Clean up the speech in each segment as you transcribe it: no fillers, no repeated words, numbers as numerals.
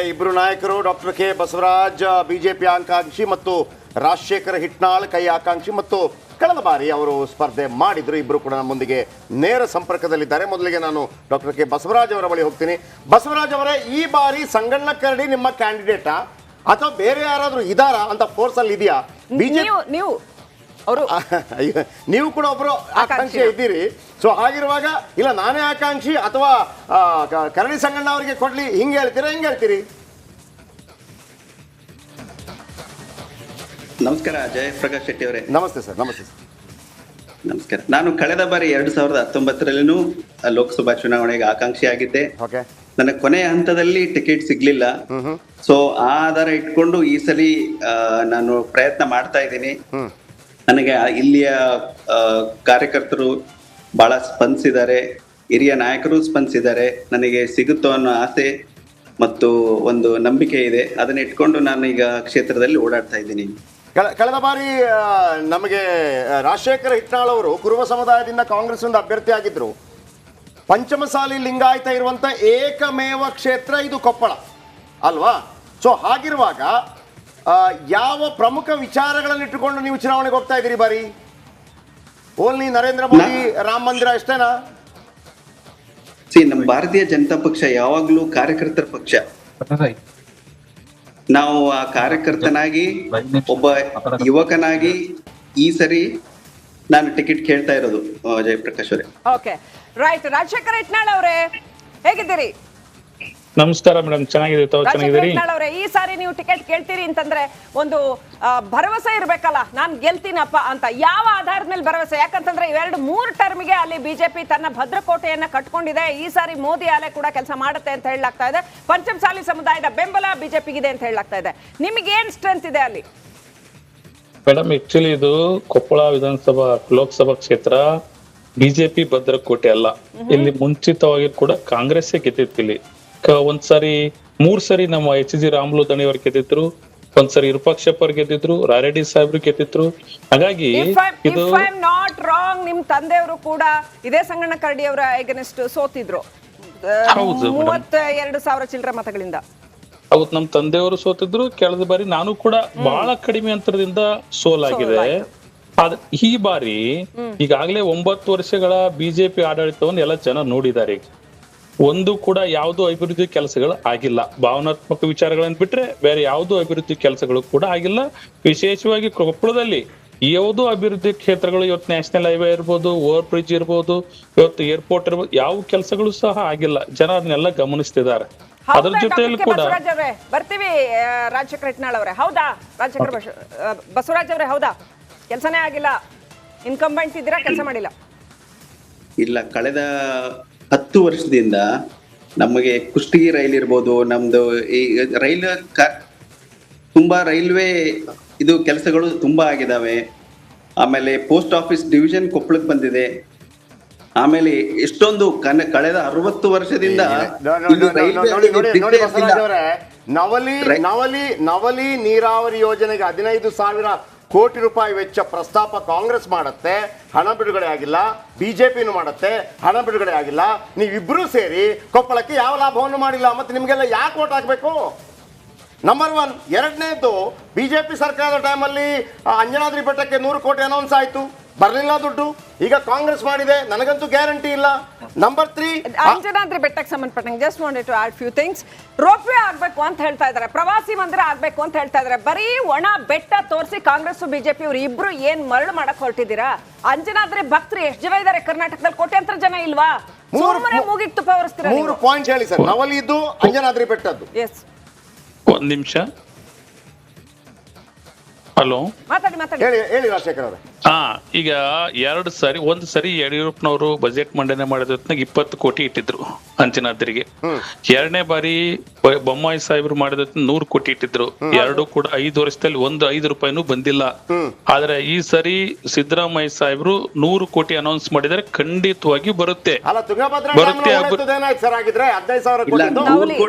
ಇಬ್ಬರು ನಾಯಕರು doctor K Basavaraj BJP ಆಕಾಂಕ್ಷಿ ಮತ್ತು ರಾಜಶೇಖರ ಹಿಟ್ನಾಳ್ ಕೈ ಆಕಾಂಕ್ಷಿ ಮತ್ತು ಕಳೆದ ಬಾರಿ ಅವರು ಸ್ಪರ್ಧೆ ಮಾಡಿದ್ರು. ಇಬ್ಬರು ಕೂಡ ನಮ್ಮೊಂದಿಗೆ ನೇರ ಸಂಪರ್ಕದಲ್ಲಿದ್ದಾರೆ. ಮೊದಲಿಗೆ ನಾನು ಡಾಕ್ಟರ್ ಕೆ ಬಸವರಾಜ್ ಅವರ ಬಳಿ ಹೋಗ್ತೀನಿ. ಬಸವರಾಜ್ ಅವರೇ, ಈ ಬಾರಿ ಸಂಗಣ್ಣ ಕರಡಿ ನಿಮ್ಮ ಕ್ಯಾಂಡಿಡೇಟಾ ಅಥವಾ ಬೇರೆ ಯಾರಾದರೂ ಇದಾರಾ ಅಂತ ಫೋರ್ಸ್ ಅಲ್ಲಿ ಇದೆಯಾ? ನೀವು ಕೂಡ ಒಬ್ರು ಆಕಾಂಕ್ಷಿ ಇದ್ದೀರಿ. ಸೊ ಹಾಗಿರುವಾಗ ಇಲ್ಲ ನಾನೇ ಆಕಾಂಕ್ಷಿ ಅಥವಾ ಕರಡಿ ಸಂಗಣ್ಣ ಅವರಿಗೆ ಕೊಡ್ಲಿ ಹಿಂಗೆ ಹೇಳ್ತೀರಾ, ಹೆಂಗೆ ಹೇಳ್ತೀರಿ? ನಮಸ್ಕಾರ ಜಯಪ್ರಕಾಶ್ ಶೆಟ್ಟಿ ಅವರೇ. ನಮಸ್ತೆ ಸರ್. ನಮಸ್ತೆ ಸರ್. ನಮಸ್ಕಾರ. ನಾನು ಕಳೆದ ಬಾರಿ 2019ರಲ್ಲೂ ಲೋಕಸಭಾ ಚುನಾವಣೆಗೆ ಆಕಾಂಕ್ಷಿ ಆಗಿದ್ದೆ. ನನಗೆ ಕೊನೆಯ ಹಂತದಲ್ಲಿ ಟಿಕೆಟ್ ಸಿಗ್ಲಿಲ್ಲ. ಸೊ ಆ ಆಧಾರ ಇಟ್ಕೊಂಡು ಈ ಸಲಿ ನಾನು ಪ್ರಯತ್ನ ಮಾಡ್ತಾ ಇದ್ದೀನಿ. ನನಗೆ ಇಲ್ಲಿಯ ಕಾರ್ಯಕರ್ತರು ಬಹಳ ಸ್ಪಂದಿಸಿದ್ದಾರೆ, ಹಿರಿಯ ನಾಯಕರು ಸ್ಪಂದಿಸಿದ್ದಾರೆ. ನನಗೆ ಸಿಗುತ್ತೋ ಅನ್ನೋ ಆಸೆ ಮತ್ತು ಒಂದು ನಂಬಿಕೆ ಇದೆ. ಅದನ್ನ ಇಟ್ಕೊಂಡು ನಾನು ಈಗ ಕ್ಷೇತ್ರದಲ್ಲಿ ಓಡಾಡ್ತಾ ಇದ್ದೀನಿ. ಕಳೆದ ಬಾರಿ ನಮಗೆ ರಾಜಶೇಖರ ಹಿಟ್ನಾಳ್ ಅವರು ಕುರುಬ ಸಮುದಾಯದಿಂದ ಕಾಂಗ್ರೆಸ್ ಇಂದ ಅಭ್ಯರ್ಥಿ ಆಗಿದ್ರು. ಪಂಚಮಸಾಲಿ ಲಿಂಗಾಯತ ಇರುವಂತ ಏಕಮೇವ ಕ್ಷೇತ್ರ ಇದು ಕೊಪ್ಪಳ ಅಲ್ವಾ? ಸೊ ಹಾಗಿರುವಾಗ ಯಾವ ಪ್ರಮುಖ ವಿಚಾರಗಳನ್ನು ಇಟ್ಟುಕೊಂಡು ನೀವು ಚುನಾವಣೆಗೆ ಹೋಗ್ತಾ ಇದ್ದೀರಿ ಬಾರಿ? ಓನ್ಲಿ ನರೇಂದ್ರ ಮೋದಿ ರಾಮ ಮಂದಿರ ಅಷ್ಟೇನಾ? ನಮ್ಮ ಭಾರತೀಯ ಜನತಾ ಪಕ್ಷ ಯಾವಾಗ್ಲೂ ಕಾರ್ಯಕರ್ತರ ಪಕ್ಷ. ನಾವು ಆ ಕಾರ್ಯಕರ್ತನಾಗಿ ಒಬ್ಬ ಯುವಕನಾಗಿ ಈ ಸರಿ ನಾನು ಟಿಕೆಟ್ ಕೇಳ್ತಾ ಇರೋದು. ಜಯಪ್ರಕಾಶ್ ಅವರೇ. Okay, right. ರಾಜಶೇಖರ ಹಿಟ್ನಾಳ್ ಅವರೇ, ಹೇಗಿದ್ದೀರಿ? ನಮಸ್ಕಾರ ಮೇಡಮ್, ಚೆನ್ನಾಗಿದ್ದೀರಿ. ಈ ಸಾರಿ ನೀವು ಟಿಕೆಟ್ ಕೇಳ್ತೀರಿ ಅಂತಂದ್ರೆ ಒಂದು ಭರವಸೆ ಇರ್ಬೇಕಲ್ಲ, ನಾನ್ ಗೆಲ್ತೀನಪ್ಪ ಅಂತ. ಯಾವ ಆಧಾರದ ಮೇಲೆ ಭರವಸೆ? ಯಾಕಂತಂದ್ರೆ 2-3 ಟರ್ಮ್ಗೆ ಅಲ್ಲಿ ಬಿಜೆಪಿ ತನ್ನ ಭದ್ರಕೋಟೆಯನ್ನ ಕಟ್ಕೊಂಡಿದೆ. ಈ ಸಾರಿ ಮೋದಿ ಅಲೆ ಕೂಡ ಕೆಲಸ ಮಾಡುತ್ತೆ ಅಂತ ಹೇಳಲಾಗ್ತಾ ಇದೆ. ಪಂಚಮಸಾಲಿ ಸಮುದಾಯದ ಬೆಂಬಲ ಬಿಜೆಪಿಗಿದೆ ಅಂತ ಹೇಳಲಾಗ್ತಾ ಇದೆ. ನಿಮ್ಗೆ ಏನ್ ಸ್ಟ್ರೆಂತ್ ಇದೆ ಅಲ್ಲಿ? ಮೇಡಮ್, ಆಕ್ಚುಲಿ ಇದು ಕೊಪ್ಪಳ ವಿಧಾನಸಭಾ ಲೋಕಸಭಾ ಕ್ಷೇತ್ರ ಬಿಜೆಪಿ ಭದ್ರಕೋಟೆ ಅಲ್ಲ. ಇಲ್ಲಿ ಮುಂಚಿತವಾಗಿ ಕೂಡ ಕಾಂಗ್ರೆಸ್ ಗೆದ್ದಿತ್ತು. ಇಲ್ಲಿ ಒಂದ್ಸರಿ 3 ಸರಿ ನಮ್ಮ HG ರಾಮುಲು ದಣಿಯವರು ಗೆದ್ದಿದ್ರು, ಒಂದ್ಸರಿ ವಿರೂಪಾಕ್ಷಪ್ಪ ಅವ್ರು ಗೆದ್ದಿದ್ರು, ರಾರೆಡ್ಡಿ ಸಾಹೇಬ್ರು ಗೆದ್ದಿದ್ರು. ಹಾಗಾಗಿ ಇದು ನಾಟ್ ರಾಂಗ್, ನಿಮ್ ತಂದೆಯವರು ಕೂಡ ಇದೇ ಸಂಗಣ್ಣ ಕರಡಿ ಅವರ ಎಗನೆಸ್ಟ್ ಸೋತಿದ್ರು 32,000 ಚಿಲ್ಲರೆ ಮತಗಳಿಂದ. ಹೌದು, ನಮ್ ತಂದೆಯವರು ಸೋತಿದ್ರು. ಕಳೆದ ಬಾರಿ ನಾನು ಕೂಡ ಬಹಳ ಕಡಿಮೆ ಅಂತರದಿಂದ ಸೋಲಾಗಿದೆ. ಆದ್ರೆ ಈ ಬಾರಿ ಈಗಾಗಲೇ 9 ವರ್ಷಗಳ ಬಿಜೆಪಿ ಆಡಳಿತವನ್ನು ಎಲ್ಲ ಜನ ನೋಡಿದ್ದಾರೆ. ಒಂದು ಕೂಡ ಯಾವ್ದು ಅಭಿವೃದ್ಧಿ ಕೆಲಸಗಳು ಆಗಿಲ್ಲ. ಭಾವನಾತ್ಮಕ ವಿಚಾರಗಳನ್ನ ಬಿಟ್ರೆ ಬೇರೆ ಯಾವ್ದು ಅಭಿವೃದ್ಧಿ ಕೆಲಸಗಳು ಕೂಡ ಆಗಿಲ್ಲ. ವಿಶೇಷವಾಗಿ ಕೊಪ್ಪಳದಲ್ಲಿ ಯಾವ್ದು ಅಭಿವೃದ್ಧಿ ಕ್ಷೇತ್ರಗಳು, ಇವತ್ತು ನ್ಯಾಷನಲ್ ಹೈವೇ ಇರ್ಬೋದು, ಓವರ್ ಬ್ರಿಡ್ಜ್ ಇರ್ಬೋದು, ಇವತ್ತು ಏರ್ಪೋರ್ಟ್ ಇರ್ಬೋದು, ಯಾವ ಕೆಲಸಗಳು ಸಹ ಆಗಿಲ್ಲ. ಜನ ಅದನ್ನೆಲ್ಲ ಗಮನಿಸ್ತಿದ್ದಾರೆ. ಅದ್ರ ಜೊತೆಯಲ್ಲಿ ಕೂಡ ಬರ್ತೀವಿ. ರಾಜಶೇಖರ ಹಿಟ್ನಾಳ್ ಅವರೇ, ಹೌದಾ? ರಾಜಶೇಖರ ಬಸವರಾಜ್ ಅವರೇ, ಹೌದಾ? ಕೆಲಸನೇ ಆಗಿಲ್ಲ, ಇನ್ಕಂಬೆಂಟ್ ಇದ್ದೀರಾ, ಕೆಲಸ ಮಾಡಿಲ್ಲ? ಇಲ್ಲ, ಕಳೆದ 10 ವರ್ಷದಿಂದ ನಮಗೆ ಕುಷ್ಟಗಿ ರೈಲ್ ಇರ್ಬೋದು, ನಮ್ದು ಈ ತುಂಬಾ ರೈಲ್ವೆ ಇದು ಕೆಲಸಗಳು ತುಂಬಾ ಆಗಿದಾವೆ. ಆಮೇಲೆ ಪೋಸ್ಟ್ ಆಫೀಸ್ ಡಿವಿಷನ್ ಕೊಪ್ಪಳಕ್ಕೆ ಬಂದಿದೆ. ಆಮೇಲೆ ಎಷ್ಟೊಂದು ಕಳೆದ 60 ವರ್ಷದಿಂದ ನವಲಿ ನೀರಾವರಿ ಯೋಜನೆಗೆ 15,000 ಕೋಟಿ ರೂಪಾಯಿ ವೆಚ್ಚ ಪ್ರಸ್ತಾಪ ಕಾಂಗ್ರೆಸ್ ಮಾಡುತ್ತೆ, ಹಣ ಬಿಡುಗಡೆ ಆಗಿಲ್ಲ. ಬಿಜೆಪಿನೂ ಮಾಡುತ್ತೆ, ಹಣ ಬಿಡುಗಡೆ ಆಗಿಲ್ಲ. ನೀವಿಬ್ರು ಸೇರಿ ಕೊಪ್ಪಳಕ್ಕೆ ಯಾವ ಲಾಭವನ್ನು ಮಾಡಿಲ್ಲ. ಮತ್ತೆ ನಿಮ್ಗೆಲ್ಲ ಯಾಕೆ ವೋಟ್ ಹಾಕ್ಬೇಕು? ನಂಬರ್ 1. ಎರಡನೇದು, ಬಿಜೆಪಿ ಸರ್ಕಾರದ ಟೈಮಲ್ಲಿ ಅಂಜನಾದ್ರಿ ಬೆಟ್ಟಕ್ಕೆ 100 ಕೋಟಿ ಅನೌನ್ಸ್ ಆಯ್ತು, ಬರ್ಲಿಲ್ಲ ದುಡ್ಡು. ಈಗ ಕಾಂಗ್ರೆಸ್ ಮಾಡಿದೆ, ನನಗಂತೂ ಗ್ಯಾರಂಟಿ ಇಲ್ಲ. ನಂಬರ್ 3, ಅಂಜನಾದ್ರಿ ಬೆಟ್ಟಕ್ಕೆ ಸಂಬಂಧಪಟ್ಟಂಗೆ just wanted to add few things. Ropeway ಆಗ್ಬೇಕು ಅಂತ ಹೇಳ್ತಾ ಇದ್ದಾರೆ, ಪ್ರವಾಸಿ ಮಂದಿರ ಆಗ್ಬೇಕು ಅಂತ ಹೇಳ್ತಾ ಇದ್ದಾರೆ. ಬರೀ ಒಣ ಬೆಟ್ಟ ತೋರಿಸಿ ಕಾಂಗ್ರೆಸ್ ಬಿಜೆಪಿ ಅವರು ಇಬ್ರು ಏನ್ ಮರಳು ಮಾಡಕ್ ಹೊರಟಿದ್ದೀರಾ? ಅಂಜನಾದ್ರಿ ಭಕ್ತರು ಎಷ್ಟು ಜನ ಇದ್ದಾರೆ ಕರ್ನಾಟಕದಲ್ಲಿ? ಕೋಟ್ಯಾಂತರ ಜನ ಇಲ್ವಾ? ಮೂಗಿಗೆ ತುಪ್ಪ ಹೊರಿಸ್ತೀರಾ? 3 ಪಾಯಿಂಟ್ ಹೇಳಿ ಸರ್. ನವಲಿದ್ದು, ಅಂಜನಾದ್ರಿ ಬೆಟ್ಟದ್ದು. ಎಸ್, ಒಂದ್ ನಿಮಿಷ. ಹಲೋ, ಹೇಳಿ ರಾಜಶೇಖರ್ ಅವರೇ. ಈಗ 2 ಸರಿ, ಒಂದ್ ಸರಿ ಯಡಿಯೂರಪ್ಪನವರು ಬಜೆಟ್ ಮಂಡನೆ ಮಾಡಿದ 20 ಕೋಟಿ ಇಟ್ಟಿದ್ರು ಅಂಜನಾದ್ರಿಗೆ. 2ನೇ ಬಾರಿ ಬೊಮ್ಮಾಯಿ ಸಾಹೇಬ್ರು ಮಾಡಿದ 100 ಕೋಟಿ ಇಟ್ಟಿದ್ರು. 2 ಕೂಡ 5 ವರ್ಷದಲ್ಲಿ 5 ರೂಪಾಯಿನೂ ಬಂದಿಲ್ಲ. ಆದ್ರೆ ಈ ಸರಿ ಸಿದ್ದರಾಮಯ್ಯ ಸಾಹೇಬ್ರು 100 ಕೋಟಿ ಅನೌನ್ಸ್ ಮಾಡಿದರೆ ಖಂಡಿತವಾಗಿ ಬರುತ್ತೆ.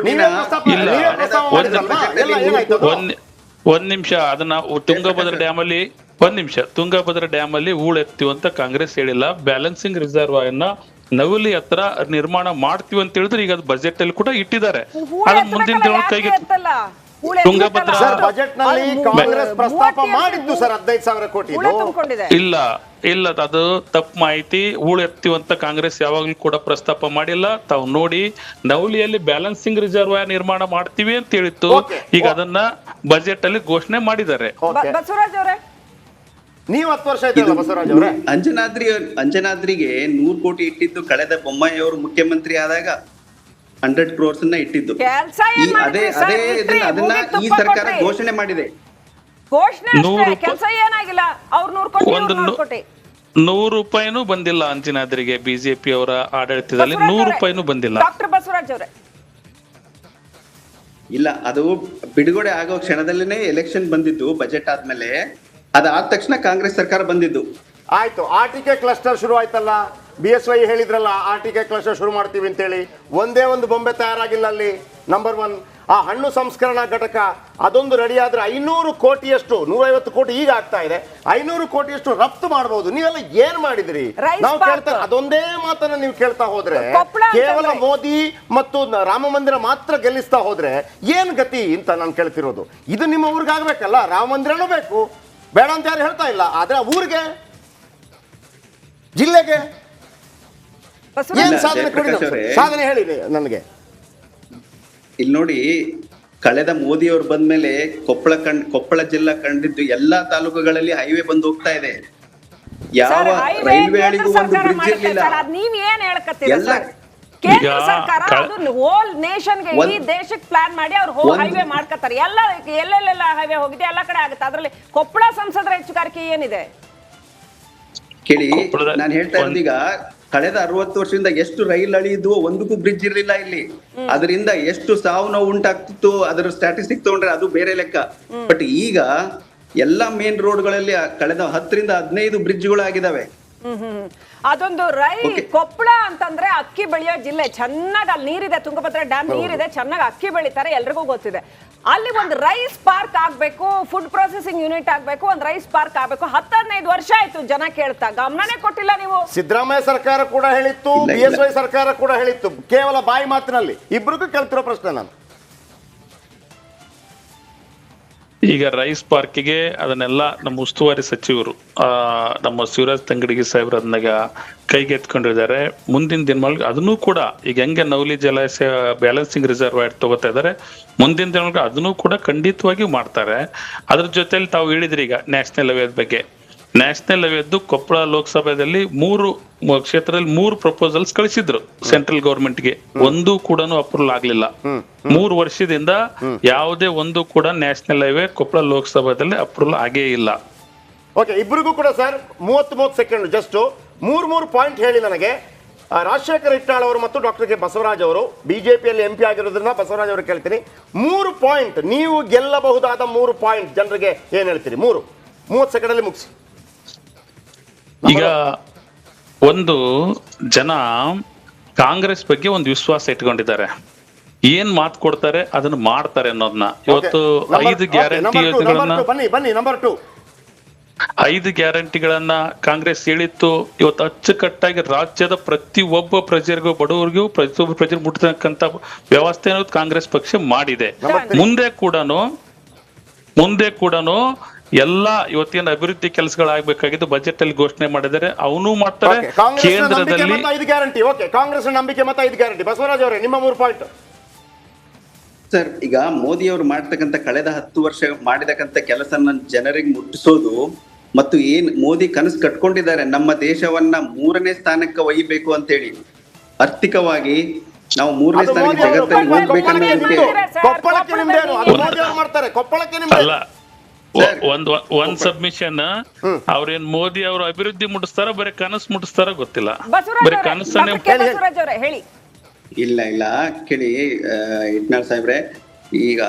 ಒಂದ್ ನಿಮಿಷ, ಅದನ್ನ ತುಂಗಭದ್ರಾ ಡ್ಯಾಮ್ ಅಲ್ಲಿ ಹೂಳೆತ್ತೀವಿ ಅಂತ ಕಾಂಗ್ರೆಸ್ ಹೇಳಿಲ್ಲ. ಬ್ಯಾಲೆನ್ಸಿಂಗ್ ರಿಸರ್ವ್ ಅನ್ನ ನವಲಿ ಹತ್ರ ನಿರ್ಮಾಣ ಮಾಡ್ತೀವಿ ಅಂತ ಹೇಳಿದ್ರೆ ಈಗ ಅದು ಬಜೆಟ್ ಅಲ್ಲಿ ಕೂಡ ಇಟ್ಟಿದ್ದಾರೆ. ಹೂಳ್ ಅದನ್ನ ಮುಂದಿನ ಎತ್ತಬೇಕಲ್ಲ, ದಿನ ಯಾಕೆ ಕೈಗೆ ಎತ್ತಲ್ಲ? ಹೂಳ್ ತುಂಗಭದ್ರಾ ಎತ್ತಬೇಕಲ್ಲ? ಸರ್ ಬಜೆಟ್ ನಲ್ಲಿ ಅದು ಕಾಂಗ್ರೆಸ್ ಪ್ರಸ್ತಾಪ 30 ಮಾಡಿತ್ತು ಸರ್ 15,000 ಕೋಟಿ. ಹೂಳೇ ತುಂಬಿಕೊಂಡಿದೆ. ಇಲ್ಲ ಅದು ತಪ್ಪು ಮಾಹಿತಿ. ಹೂಳು ಎತ್ತೀವಂತ ಕಾಂಗ್ರೆಸ್ ಯಾವಾಗ್ಲೂ ಕೂಡ ಪ್ರಸ್ತಾಪ ಮಾಡಿಲ್ಲ. ತಾವು ನೋಡಿ, ನವಲಿಯಲ್ಲಿ ಬ್ಯಾಲೆನ್ಸಿಂಗ್ ರಿಸರ್ವಾಯರ್ ನಿರ್ಮಾಣ ಮಾಡ್ತೀವಿ ಅಂತ ಹೇಳಿತ್ತು. ಈಗ ಅದನ್ನ ಬಜೆಟ್ ಅಲ್ಲಿ ಘೋಷಣೆ ಮಾಡಿದ್ದಾರೆ. ಬಸವರಾಜ್ ಅವರೇ, ನೀವು 10 ವರ್ಷ ಆಯ್ತಲ್ಲ ಬಸವರಾಜ್ ಅವರೇ. ಅಂಜನಾದ್ರಿಗೆ 100 ಕೋಟಿ ಇಟ್ಟಿದ್ದು ಕಳೆದ ಬೊಮ್ಮಾಯಿ ಅವರು ಮುಖ್ಯಮಂತ್ರಿ ಆದಾಗ 100 crores ಇಟ್ಟಿದ್ದು. ಕೆಲ್ಸ ಏನ್ ಮಾಡಿದ್ರಿ ಸರ್? ಅದನ್ನ ಮುಗಿತು, ಈ ತುಪ್ಪ ಸರ್ಕಾರ ಕೊಟ್ರಿ. ಘೋಷಣೆ ಮಾಡಿದೆ. ಘೋಷಣೆ ಅಷ್ಟೇ, 100 ಕೆಲಸ ಏನಾಗಿಲ್ಲ. ಅವ್ರು 100 ಕೋಟಿ, ಒಂದು 100 ಕೋಟಿ. 100 ರೂಪಾಯಿನೂ ಬಂದಿಲ್ಲ ಅಂಜನಾದ್ರಿಗೆ. ಬಿಜೆಪಿ ಅವರ ಆಡಳಿತದಲ್ಲಿ 100 ರೂಪಾಯಿನೂ ಬಂದಿಲ್ಲ. ಡಾಕ್ಟರ್ ಬಸವರಾಜ್ ಅವರೇ, ಇಲ್ಲ, ಅದು ಬಿಡುಗಡೆ ಆಗೋ ಕ್ಷಣದಲ್ಲಿನೇ ಎಲೆಕ್ಷನ್ ಬಂದಿದ್ದು. ಬಜೆಟ್ ಆದ್ಮೇಲೆ ಅದಾದ ತಕ್ಷಣ ಕಾಂಗ್ರೆಸ್ ಸರ್ಕಾರ ಬಂದಿದ್ದು. ಆಯ್ತು, ಆರ್ಟಿಕೆ ಕ್ಲಸ್ಟರ್ ಶುರು ಆಯ್ತಲ್ಲ. BSY ಹೇಳಿದ್ರಲ್ಲ ಆರ್ಟಿಕೆ ಕ್ಲಸ್ಟರ್ ಶುರು ಮಾಡ್ತೀವಿ ಅಂತೇಳಿ. ಒಂದೇ ಒಂದು ಬೊಂಬೆ ತಯಾರಾಗಿಲ್ಲ ಅಲ್ಲಿ. ನಂಬರ್ 1 ಆ ಹಣ್ಣು ಸಂಸ್ಕರಣಾ ಘಟಕ ಅದೊಂದು ರೆಡಿ ಆದ್ರೆ 500 ಕೋಟಿಯಷ್ಟು, 150 ಕೋಟಿ ಈಗ ಆಗ್ತಾ ಇದೆ, 500 ಕೋಟಿಯಷ್ಟು ರಫ್ತು ಮಾಡಬಹುದು. ನೀವೆಲ್ಲ ಏನ್ ಮಾಡಿದ್ರಿ? ನಾವು ಕೇಳ್ತಾ ಅದೊಂದೇ ಮಾತನ್ನ ನೀವು ಕೇಳ್ತಾ ಹೋದ್ರೆ ಕೇವಲ ಮೋದಿ ಮತ್ತು ರಾಮ ಮಂದಿರ ಮಾತ್ರ ಗೆಲ್ಲಿಸ್ತಾ ಹೋದ್ರೆ ಏನ್ ಗತಿ ಅಂತ ನಾನು ಕೇಳ್ತಿರೋದು. ಇದು ನಿಮ್ಮ ಊರಿಗೆ ಆಗ್ಬೇಕಲ್ಲ. ರಾಮ ಮಂದಿರನೂ ಬೇಕು, ಬೇಡ ಅಂತ ಯಾರು ಹೇಳ್ತಾ ಇಲ್ಲ. ಆದ್ರೆ ಊರಿಗೆ, ಜಿಲ್ಲೆಗೆ ಏನ್ ಸಾಧನೆ ಕೊಡಿದ್ರು? ಸಾಧನೆ ಹೇಳಿ ನನಗೆ. ಇಲ್ಲಿ ನೋಡಿ, ಕಳೆದ ಮೋದಿ ಅವರು ಬಂದ್ಮೇಲೆ ಕೊಪ್ಪಳ ಜಿಲ್ಲಾ ಕಂಡಿದ್ದು ಎಲ್ಲಾ ತಾಲೂಕುಗಳಲ್ಲಿ ಹೈವೇ ಬಂದು ಹೋಗ್ತಾ ಇದೆ. ಯಾವ ರೈಲ್ವೆ ಹಳಿಗೂ ಒಂದು ಬ್ರಿಡ್ಜ್ ಇರಲಿಲ್ಲ. ನೀವ್ ಏನ್ ಹೇಳ್ಕತ್ತೀರಾ ಸರ್? ಕೇಂದ್ರ ಸರ್ಕಾರ ಅದು ಹೋಲ್ ನೇಷನ್ ಗೆ, ಇಡೀ ದೇಶಕ್ಕೆ ಪ್ಲಾನ್ ಮಾಡಿ ಅವ್ರು ಹೈವೇ ಮಾಡ್ಕತ್ತಾರೆ. ಎಲ್ಲೆಲ್ಲ ಹೈವೇ ಹೋಗಿದೆ, ಎಲ್ಲ ಕಡೆ ಆಗುತ್ತೆ. ಅದ್ರಲ್ಲಿ ಕೊಪ್ಪಳ ಸಂಸದರ ಹೆಚ್ಚುಗಾರಿಕೆ ಏನಿದೆ ಕೇಳಿ. ನಾನು ಹೇಳ್ತಾ ಇರೋದು, ಈಗ ಕಳೆದ 60 ವರ್ಷದಿಂದ ಎಷ್ಟು ರೈಲ್ ಹಳಿದ್ವು, ಒಂದಕ್ಕೂ ಬ್ರಿಡ್ಜ್ ಇರ್ಲಿಲ್ಲ ಇಲ್ಲಿ. ಅದರಿಂದ ಎಷ್ಟು ಸಾವು ನೋವು ಉಂಟಾಗ್ತಿತ್ತು, ಅದರ ಸ್ಟ್ಯಾಟಿಸ್ಟಿಕ್ ತಗೊಂಡ್ರೆ ಅದು ಬೇರೆ ಲೆಕ್ಕ. ಬಟ್ ಈಗ ಎಲ್ಲಾ ಮೇನ್ ರೋಡ್ಗಳಲ್ಲಿ ಕಳೆದ 10 ರಿಂದ 15 ಬ್ರಿಡ್ಜ್ಗಳು ಆಗಿದಾವೆ. ಅದೊಂದು ಕೊಪ್ಪಳ ಅಂತಂದ್ರೆ ಅಕ್ಕಿ ಬೆಳೆಯೋ ಜಿಲ್ಲೆ. ಚೆನ್ನಾಗಿ ಅಲ್ಲಿ ನೀರಿದೆ, ತುಂಗಭದ್ರಾ ಡ್ಯಾಮ್ ನೀರಿದೆ, ಚೆನ್ನಾಗಿ ಅಕ್ಕಿ ಬೆಳಿತಾರೆ, ಎಲ್ರಿಗೂ ಗೊತ್ತಿದೆ. ಅಲ್ಲಿ ಒಂದು ರೈಸ್ ಪಾರ್ಕ್ ಆಗ್ಬೇಕು, ಫುಡ್ ಪ್ರೊಸೆಸಿಂಗ್ ಯೂನಿಟ್ ಆಗ್ಬೇಕು, ಒಂದು ರೈಸ್ ಪಾರ್ಕ್ ಆಗ್ಬೇಕು. 10-15 ವರ್ಷ ಆಯ್ತು ಜನ ಕೇಳ್ತಾ, ಗಮನನೇ ಕೊಟ್ಟಿಲ್ಲ ನೀವು. ಸಿದ್ದರಾಮಯ್ಯ ಸರ್ಕಾರ ಕೂಡ ಹೇಳಿತ್ತು, BSY ಸರ್ಕಾರ ಕೂಡ ಹೇಳಿತ್ತು, ಕೇವಲ ಬಾಯಿ ಮಾತಿನಲ್ಲಿ. ಇಬ್ಬರಿಗೂ ಕೇಳ್ತಿರೋ ಪ್ರಶ್ನೆ ನಾನು. ಈಗ ರೈಸ್ ಪಾರ್ಕಿಗೆ ಅದನ್ನೆಲ್ಲ ನಮ್ಮ ಉಸ್ತುವಾರಿ ಸಚಿವರು ನಮ್ಮ ಶಿವರಾಜ್ ತಂಗಡಗಿ ಸಾಹೇಬ್ರ ಅದನ್ನಾಗ ಕೈಗೆತ್ಕೊಂಡಿದ್ದಾರೆ. ಮುಂದಿನ ದಿನಗಳಿಗೆ ಅದನ್ನು ಕೂಡ ಈಗ ಹೆಂಗೆ ನವಲಿ ಜಲಾಶಯ ಬ್ಯಾಲೆನ್ಸಿಂಗ್ ರಿಸರ್ವಾಯರ್ ತಗೋತಾ ಇದ್ದಾರೆ, ಮುಂದಿನ ದಿನಗಳಿಗೆ ಅದನ್ನು ಕೂಡ ಖಂಡಿತವಾಗಿ ಮಾಡ್ತಾರೆ. ಅದ್ರ ಜೊತೆಲಿ ತಾವು ಹೇಳಿದ್ರಿ ಈಗ ನ್ಯಾಷನಲ್ ಹೈವೇ ಬಗ್ಗೆ. ನ್ಯಾಷನಲ್ ಹೈವೇದ್ದು ಕೊಪ್ಪಳ ಲೋಕಸಭೆಯಲ್ಲಿ 3 ಕ್ಷೇತ್ರದಲ್ಲಿ 3 ಪ್ರಪೋಸಲ್ಸ್ ಕಳಿಸಿದ್ರು ಸೆಂಟ್ರಲ್ ಗವರ್ಮೆಂಟ್ಗೆ. ಒಂದು ಕೂಡ ಅಪ್ರೂವಲ್ ಆಗ್ಲಿಲ್ಲ. 3 ವರ್ಷದಿಂದ ಯಾವುದೇ ಒಂದು ಕೂಡ ನ್ಯಾಷನಲ್ ಹೈವೇ ಕೊಪ್ಪಳ ಲೋಕಸಭೆಯಲ್ಲಿ ಅಪ್ರೂವಲ್ ಆಗೇ ಇಲ್ಲ. ಓಕೆ, ಇಬ್ಬರಿಗೂ ಕೂಡ ಸರ್ 30 ಸೆಕೆಂಡ್ ಜಸ್ಟ್ 3 ಪಾಯಿಂಟ್ ಹೇಳಿ ನನಗೆ. ರಾಜಶೇಖರ್ ಹಿಟ್ನಾಳ್ ಅವರು ಮತ್ತು ಡಾಕ್ಟರ್ ಕೆ ಬಸವರಾಜ್ ಅವರು ಬಿಜೆಪಿಯಲ್ಲಿ MP ಆಗಿರೋದ್ರಿಂದ ಬಸವರಾಜ್ ಅವರು ಕೇಳ್ತೀನಿ, 3 ಪಾಯಿಂಟ್ ನೀವು ಗೆಲ್ಲಬಹುದಾದ 3 ಪಾಯಿಂಟ್ ಜನರಿಗೆ ಏನ್ ಹೇಳ್ತೀರಿ? 30 ಸೆಕೆಂಡ್ ಅಲ್ಲಿ ಮುಗಿಸಿ. ಈಗ ಒಂದು ಜನ ಕಾಂಗ್ರೆಸ್ ಬಗ್ಗೆ ಒಂದು ವಿಶ್ವಾಸ ಇಟ್ಕೊಂಡಿದ್ದಾರೆ. ಏನ್ ಮಾತು ಕೊಡ್ತಾರೆ ಅದನ್ನ ಮಾಡ್ತಾರೆ ಅನ್ನೋದನ್ನ. ಇವತ್ತು 5 ಗ್ಯಾರಂಟಿ ಯೋಜನೆಗಳನ್ನ, ಬನ್ನಿ ನಂಬರ್ 2, 5 ಗ್ಯಾರಂಟಿಗಳನ್ನ ಕಾಂಗ್ರೆಸ್ ಹೇಳಿತ್ತು. ಇವತ್ತು ಅಚ್ಚುಕಟ್ಟಾಗಿ ರಾಜ್ಯದ ಪ್ರತಿಯೊಬ್ಬ ಪ್ರಜೆಗೂ, ಬಡವರಿಗೂ ಪ್ರತಿಯೊಬ್ಬ ಪ್ರಜೆ ಮುಟ್ಟತಕ್ಕಂತ ವ್ಯವಸ್ಥೆ ಅನ್ನೋದು ಕಾಂಗ್ರೆಸ್ ಪಕ್ಷ ಮಾಡಿದೆ. ಮುಂದೆ ಕೂಡ ಎಲ್ಲಾ ಇವತ್ತಿನ ಅಭಿವೃದ್ಧಿ ಕೆಲಸಗಳಾಗಬೇಕಾಗಿದ್ದು ಬಜೆಟ್ ಅಲ್ಲಿ ಘೋಷಣೆ ಮಾಡಿದ್ದಾರೆ, ಅವನು ಮಾಡ್ತಾರೆ. ಕೇಂದ್ರದಲ್ಲಿ 5 ಗ್ಯಾರಂಟಿ. ಓಕೆ, ಕಾಂಗ್ರೆಸ್ ನಂಬಿಕೆ ಮತ 5 ಗ್ಯಾರಂಟಿ. ಬಸವರಾಜ್ ಅವರೇ, ನಿಮ್ಮ 3 ಪಾಯಿಂಟ್. ಸರ್, ಈಗ ಮೋದಿ ಅವರು ಮಾಡ್ತಕ್ಕಂಥ ಕಳೆದ 10 ವರ್ಷ ಮಾಡಿದಕ್ಕಂತ ಕೆಲಸನ ಜನರಿಗೆ ಮುಟ್ಟಿಸೋದು, ಮತ್ತು ಏನ್ ಮೋದಿ ಕನಸು ಕಟ್ಕೊಂಡಿದ್ದಾರೆ ನಮ್ಮ ದೇಶವನ್ನ 3ನೇ ಸ್ಥಾನಕ್ಕೆ ಒಯ್ಯಬೇಕು ಅಂತೇಳಿ. ಆರ್ಥಿಕವಾಗಿ ನಾವು 3ನೇ ಸ್ಥಾನಕ್ಕೆ ಜಗತ್ತಲ್ಲಿ ಹೋಗ್ಬೇಕನ್ನೋದಕ್ಕೆ ಅಲ್ಲ, ಒಂದ್ ಸಬ್ಮಿಷನ್. ಅವ್ರೇನ್ ಮೋದಿ ಅವರು ಅಭಿವೃದ್ಧಿ ಮುಟ್ಟಿಸ್ತಾರ, ಬರೀ ಕನಸು ಮುಟ್ಟಿಸ್ತಾರ ಗೊತ್ತಿಲ್ಲ. ಬರೀ ಕನಸನ್ನೇ ಹೇಳಿ. ಇಲ್ಲ ಕೇಳಿ ಹಿಟ್ನಾಳ್ ಸಾಹೇಬ್ರೆ, ಈಗ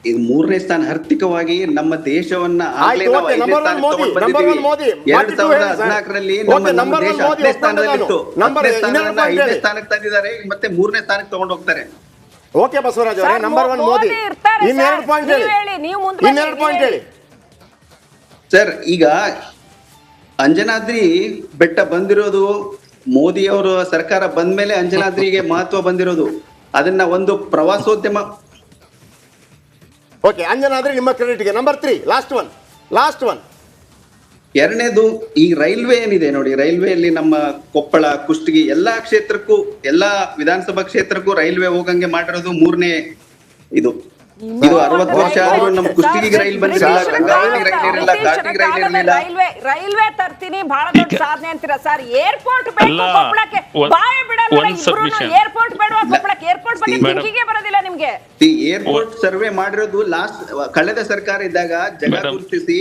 ಇದು 3ನೇ ಸ್ಥಾನ ಆರ್ಥಿಕವಾಗಿ ನಮ್ಮ ದೇಶವನ್ನ 2014ರಲ್ಲಿ ನಮ್ಮ ದೇಶ 10ನೇ ಸ್ಥಾನದಲ್ಲಿತ್ತು. 10ನೇ ಸ್ಥಾನದಿಂದ 5ನೇ ಸ್ಥಾನಕ್ಕೆ ತಂದಿದ್ದಾರೆ, ಮತ್ತೆ 3ನೇ ಸ್ಥಾನಕ್ಕೆ ತಗೊಂಡು ಹೋಗ್ತಾರೆ. ಓಕೆ ಬಸವರಾಜ್ ಅವರೇ, ನಂಬರ್ 1 ಮೋದಿ. ಇನ್ನೆರಡು ಪಾಯಿಂಟ್ ಹೇಳಿ ಸರ್, ಈಗ ಅಂಜನಾದ್ರಿ ಬೆಟ್ಟ ಬಂದಿರೋದು ಮೋದಿ ಅವರು ಸರ್ಕಾರ ಬಂದ್ಮೇಲೆ ಅಂಜನಾದ್ರಿಗೆ ಮಹತ್ವ ಬಂದಿರೋದು. ಅದನ್ನ ಒಂದು ಪ್ರವಾಸೋದ್ಯಮ. ಓಕೆ, ಅಂಜನಾದ್ರಿ ನಿಮ್ಮ ಕ್ರೆಡಿಟ್ಗೆ. Number 3, last one. ಎರಡನೇದು ಈ ರೈಲ್ವೆ ಏನಿದೆ ನೋಡಿ, ರೈಲ್ವೆಯಲ್ಲಿ ನಮ್ಮ ಕೊಪ್ಪಳ, ಕುಷ್ಟಗಿ ಎಲ್ಲಾ ಕ್ಷೇತ್ರಕ್ಕೂ, ಎಲ್ಲಾ ವಿಧಾನಸಭಾ ಕ್ಷೇತ್ರಕ್ಕೂ ರೈಲ್ವೆ ಹೋಗಂಗೆ ಮಾಡಿರೋದು 3ನೇ ಇದು. 60 ವರ್ಷ ಆದ್ರೂ ನಮ್ಮ ಕುಷ್ಟಗಿಗೆ ರೈಲ್ ಬಂದಿರಲಿಲ್ಲ, ಗಂಗಾವತಿಗೆ ರೈಲ್ ಇರಲಿಲ್ಲ, ಘಾಟಿಗೆ ರೈಲ್ ಇರಲಿಲ್ಲ. ರೈಲ್ವೆ ತರ್ತೀನಿ ಬಹಳ ದೊಡ್ಡ ಸಾಧನೆ ಅಂತೀರಾ ಸರ್. ಏರ್ಪೋರ್ಟ್ ಬೇಕು ಕೊಪ್ಪಳಕ್ಕೆ, ಬಾಯಿ ಬಿಡಲ್ಲ ಇಬ್ರು. ಏರ್ಪೋರ್ಟ್ ಬೇಡವಾ ಕೊಪ್ಪಳಕ್ಕೆ? ಏರ್ಪೋರ್ಟ್ ಬಗ್ಗೆ ಥಿಂಕಿಂಗೇ ಬರೋದಿಲ್ಲ ನಿಮ್ಗೆ. ಏರ್ಪೋರ್ಟ್ ಸರ್ವೆ ಮಾಡಿರೋದು ಕಳೆದ ಸರ್ಕಾರ ಇದ್ದಾಗ ಜಾಗ ಗುರುತಿಸಿ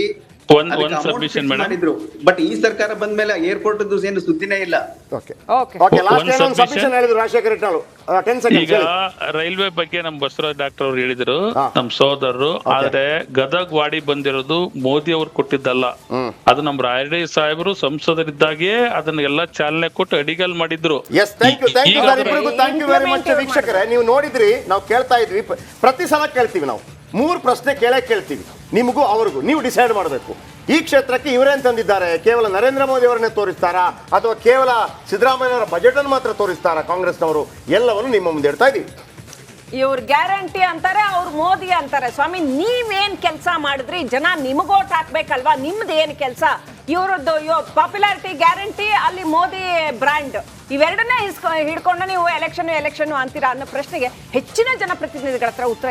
ಮಾಡಿದ್ರು. ಬಟ್ ಈ ಸರ್ಕಾರ ಬಂದ್ಮೇಲೆ ಏರ್ಪೋರ್ಟ್ ಏನು ಸುದ್ದಿನೇ ಇಲ್ಲ. ಈಗ ರೈಲ್ವೆ ಬಗ್ಗೆ ನಮ್ ಬಸವರಾಜ್ ಡಾಕ್ಟರ್ ಅವ್ರು ಹೇಳಿದ್ರು, ನಮ್ ಸೋದರರು. ಆದ್ರೆ ಗದಗ್ ವಾಡಿ ಬಂದಿರೋದು ಮೋದಿ ಅವ್ರು ಕೊಟ್ಟಿದ್ದಲ್ಲ. ಅದು ನಮ್ ರಾಯಡಿ ಸಾಹೇಬರು ಸಂಸದರಿದ್ದಾಗೆ ಅದನ್ನೆಲ್ಲ ಚಾಲನೆ ಕೊಟ್ಟು ಅಡಿಗಲ್ ಮಾಡಿದ್ರು. ವೀಕ್ಷಕರೇ, ನೀವು ನೋಡಿದ್ರಿ, ನಾವು ಕೇಳ್ತಾ ಇದ್ವಿ, ಪ್ರತಿ ಸಲ ಕೇಳ್ತೀವಿ ನಾವು 3 ಪ್ರಶ್ನೆ ಕೇಳ್ತೀವಿ, ನಿಮಗೂ ಅವ್ರಿಗೂ. ನೀವು ಡಿಸೈಡ್ ಮಾಡಬೇಕು, ಈ ಕ್ಷೇತ್ರಕ್ಕೆ ಇವರೇನ್ ತಂದಿದ್ದಾರೆ? ಕೇವಲ ನರೇಂದ್ರ ಮೋದಿ ಅವರನ್ನೇ ತೋರಿಸ್ತಾರಾ ಅಥವಾ ಕೇವಲ ಸಿದ್ದರಾಮಯ್ಯವರ ಬಜೆಟ್ ಅನ್ನು ಮಾತ್ರ ತೋರಿಸ್ತಾರಾ ಕಾಂಗ್ರೆಸ್ನವರು? ಎಲ್ಲವನ್ನು ನಿಮ್ಮ ಮುಂದೆ ಇಡ್ತಾ ಇದೀವಿ. ಇವ್ರು ಗ್ಯಾರಂಟಿ ಅಂತಾರೆ, ಅವ್ರು ಮೋದಿ ಅಂತಾರೆ. ಸ್ವಾಮಿ, ನೀವೇನ್ ಕೆಲಸ ಮಾಡಿದ್ರಿ? ಜನ ನಿಮಗ್ ಓಟ್ ಹಾಕ್ಬೇಕಲ್ವಾ? ನಿಮ್ದು ಏನ್ ಕೆಲಸ? ಇವ್ರದ್ದು ಪಾಪ್ಯುಲಾರಿಟಿ ಗ್ಯಾರಂಟಿ, ಅಲ್ಲಿ ಮೋದಿ ಬ್ರ್ಯಾಂಡ್, ಇವೆರಡನ್ನೇ ಹಿಡ್ಕೊಂಡು ನೀವು ಎಲೆಕ್ಷನ್ ಅಂತೀರಾ ಅನ್ನೋ ಪ್ರಶ್ನೆಗೆ ಹೆಚ್ಚಿನ ಜನಪ್ರತಿನಿಧಿಗಳ ಹತ್ರ ಉತ್ತರ